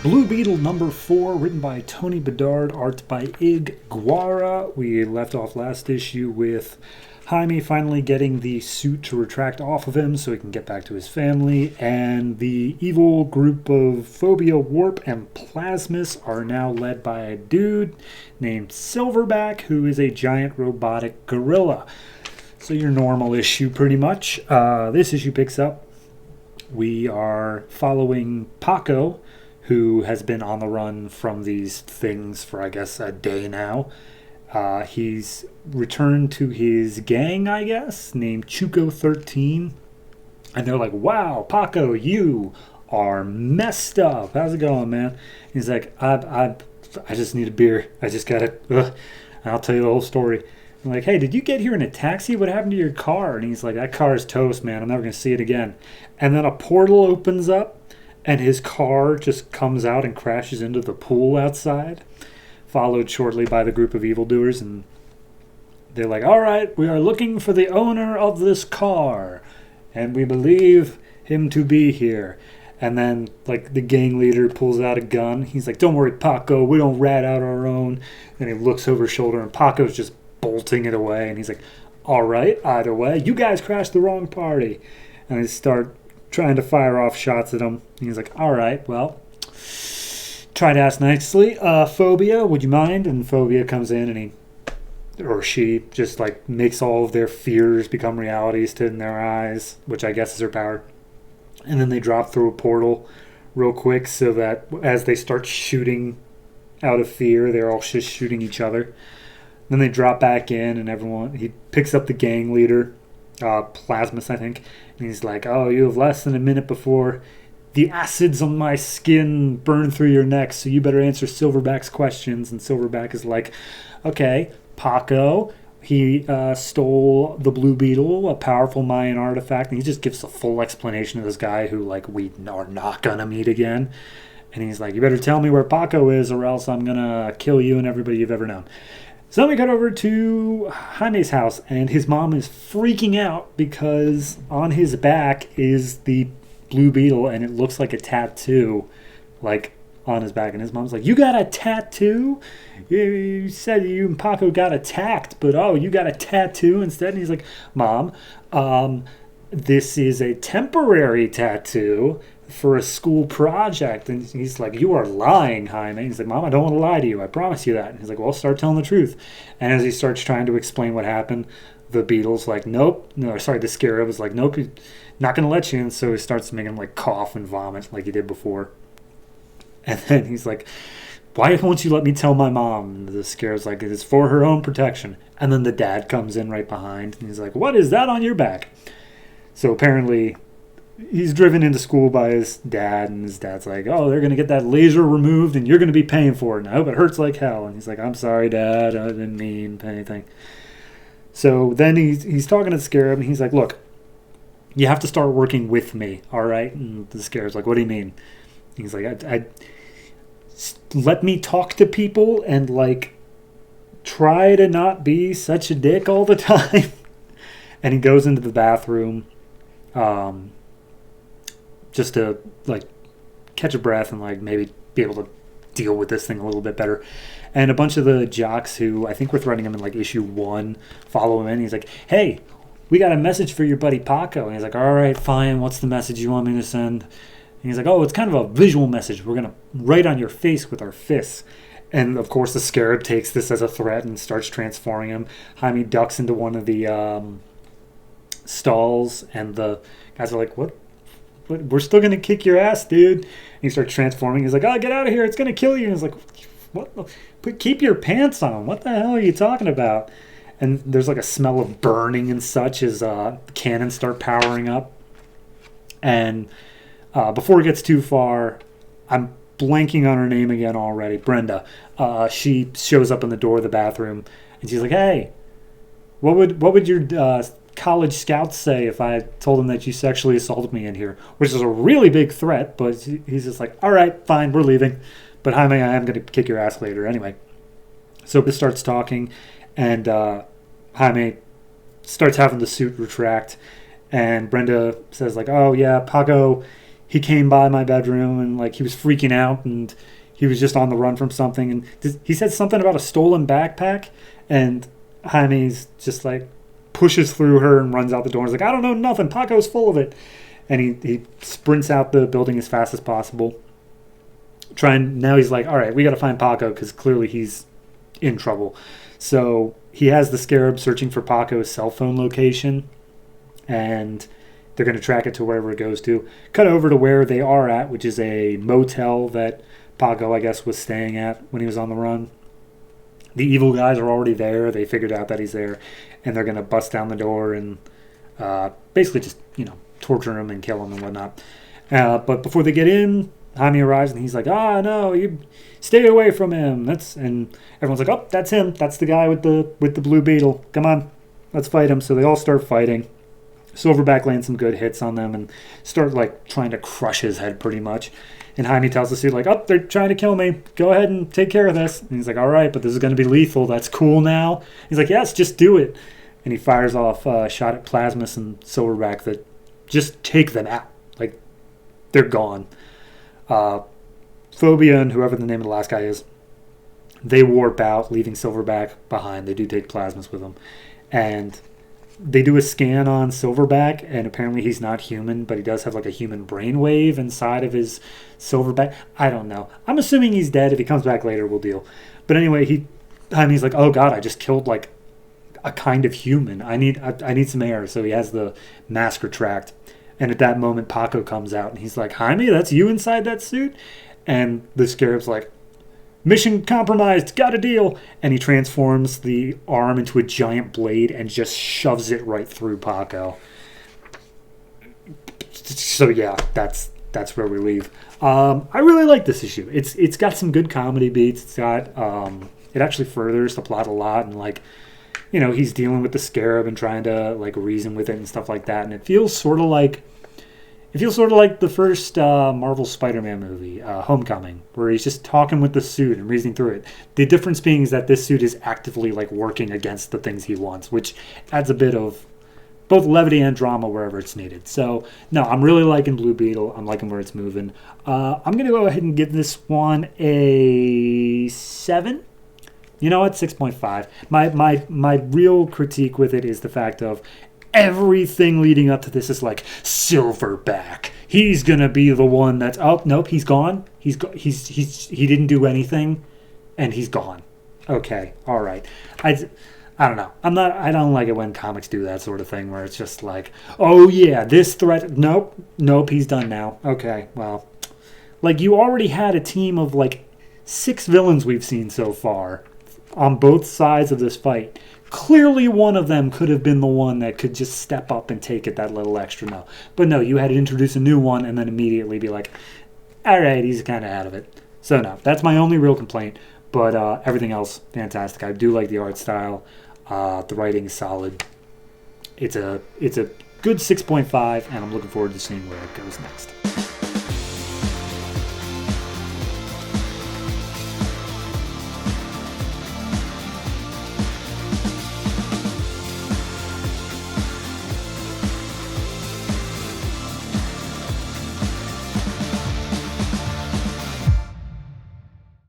Blue Beetle number 4, written by Tony Bedard, art by Ig Guara. We left off last issue with Jaime finally getting the suit to retract off of him so he can get back to his family, and the evil group of Phobia, Warp, and Plasmus are now led by a dude named Silverback, who is a giant robotic gorilla. So your normal issue, pretty much. This issue picks up. We are following Paco, who has been on the run from these things for, I guess, a day now. He's returned to his gang, I guess, named Chuco 13. And they're like, wow, Paco, you are messed up. How's it going, man? He's like, I just need a beer. I just got it. And I'll tell you the whole story. I'm like, hey, did you get here in a taxi? What happened to your car? And he's like, that car is toast, man. I'm never going to see it again. And then a portal opens up, and his car just comes out and crashes into the pool outside, followed shortly by the group of evildoers. And they're like, all right, we are looking for the owner of this car, and we believe him to be here. And then, like, the gang leader pulls out a gun. He's like, don't worry, Paco, we don't rat out our own. And he looks over his shoulder, and Paco's just bolting it away. And he's like, all right, either way, you guys crashed the wrong party. And they start trying to fire off shots at him. And he's like, all right, well, try to ask nicely. Phobia, would you mind? And Phobia comes in, and she just, like, makes all of their fears become realities in their eyes, which I guess is her power. And then they drop through a portal real quick so that as they start shooting out of fear, they're all just shooting each other. Then they drop back in, and he picks up the gang leader, Plasmus, I think, and he's like, oh, you have less than a minute before the acids on my skin burn through your neck, so you better answer Silverback's questions. And Silverback is like, okay, Paco, he stole the Blue Beetle, a powerful Mayan artifact, and he just gives a full explanation to this guy who, like, we are not gonna meet again. And he's like, you better tell me where Paco is, or else I'm gonna kill you and everybody you've ever known. So then we got over to Jaime's house, and his mom is freaking out because on his back is the Blue Beetle, and it looks like a tattoo, like, on his back. And his mom's like, you got a tattoo? You said you and Paco got attacked, but you got a tattoo instead? And he's like, Mom, this is a temporary tattoo for a school project. And he's like, you are lying, Jaime. He's like, Mom, I don't want to lie to you, I promise you that. And he's like, well, start telling the truth. And as he starts trying to explain what happened, the Beetle's like, nope, no, sorry, the Scarab was like, nope, not gonna let you. And so he starts making him, like, cough and vomit like he did before. And then he's like, why won't you let me tell my mom? And the Scarab's like, it is for her own protection. And then the dad comes in right behind, and he's like, what is that on your back? So apparently he's driven into school by his dad, and his dad's like, oh, they're going to get that laser removed, and you're going to be paying for it. And I hope it hurts like hell. And he's like, I'm sorry, Dad. I didn't mean anything. So then he's talking to the Scarab, and he's like, look, you have to start working with me, all right? And the Scarab's like, what do you mean? And he's like, let me talk to people and, like, try to not be such a dick all the time. And he goes into the bathroom, just to, like, catch a breath and, like, maybe be able to deal with this thing a little bit better. And a bunch of the jocks who I think were threatening him in, like, issue 1 follow him in. He's like, hey, we got a message for your buddy Paco. And he's like, all right, fine, what's the message you want me to send? And he's like, oh, it's kind of a visual message. We're going to write on your face with our fists. And, of course, the Scarab takes this as a threat and starts transforming him. Jaime ducks into one of the stalls, and the guys are like, what? We're still going to kick your ass, dude. And he starts transforming. He's like, oh, get out of here. It's going to kill you. And he's like, what? Keep your pants on. What the hell are you talking about? And there's, like, a smell of burning and such as cannons start powering up. And before it gets too far, I'm blanking on her name again already. Brenda. She shows up in the door of the bathroom, and she's like, hey, what would your college scouts say if I told them that you sexually assaulted me in here? Which is a really big threat, but he's just like, all right, fine, we're leaving. But Jaime, I am going to kick your ass later anyway. So he starts talking, and Jaime starts having the suit retract, and Brenda says, like, oh yeah, Paco, he came by my bedroom and like he was freaking out and he was just on the run from something. And he said something about a stolen backpack. And Jaime's just like pushes through her and runs out the door. He's like, I don't know nothing. Paco's full of it. And he sprints out the building as fast as possible. Now he's like, all right, we got to find Paco because clearly he's in trouble. So he has the Scarab searching for Paco's cell phone location. And they're going to track it to wherever it goes to. Cut over to where they are at, which is a motel that Paco, I guess, was staying at when he was on the run. The evil guys are already there. They figured out that he's there. And they're going to bust down the door and basically just, torture him and kill him and whatnot. But before they get in, Jaime arrives and he's like, no, you stay away from him. And everyone's like, oh, that's him. That's the guy with the blue beetle. Come on, let's fight him. So they all start fighting. Silverback lands some good hits on them and start like trying to crush his head pretty much. And Jaime tells the suit like, oh, they're trying to kill me. Go ahead and take care of this. And he's like, all right, but this is going to be lethal. That's cool now. He's like, yes, just do it. And he fires off a shot at Plasmus and Silverback that just take them out. Like, they're gone. Phobia and whoever the name of the last guy is, they warp out, leaving Silverback behind. They do take Plasmus with them. And they do a scan on Silverback, and apparently he's not human, but he does have like a human brainwave inside of his Silverback. I don't know. I'm assuming he's dead. If he comes back later, we'll deal. But anyway, he's like, oh god, I just killed like a kind of human. I need some air. So he has the mask retract. And at that moment, Paco comes out, and he's like, Jaime, that's you inside that suit? And the Scarab's like, mission compromised, got a deal. And he transforms the arm into a giant blade and just shoves it right through Paco. So yeah, that's where we leave. I really like this issue. It's got some good comedy beats. It's got it actually furthers the plot a lot, and like, he's dealing with the Scarab and trying to like reason with it and stuff like that. And it feels sort of like the first Marvel Spider-Man movie, Homecoming, where he's just talking with the suit and reasoning through it. The difference being is that this suit is actively like working against the things he wants, which adds a bit of both levity and drama wherever it's needed. So, no, I'm really liking Blue Beetle. I'm liking where it's moving. I'm going to go ahead and give this one a 7. You know what? 6.5. My real critique with it is the fact of everything leading up to this is like Silverback. He's gonna be the one that's nope, he's gone. He didn't do anything, and he's gone. Okay, all right. I don't know. I don't like it when comics do that sort of thing where it's just like, oh yeah, this threat. Nope, he's done now. Okay, well, like you already had a team of like 6 villains we've seen so far on both sides of this fight. Clearly one of them could have been the one that could just step up and take it that little extra no. But no, you had to introduce a new one and then immediately be like, all right, he's kind of out of it. So no, that's my only real complaint. But everything else, fantastic. I do like the art style. The writing is solid. It's a good 6.5, and I'm looking forward to seeing where it goes next.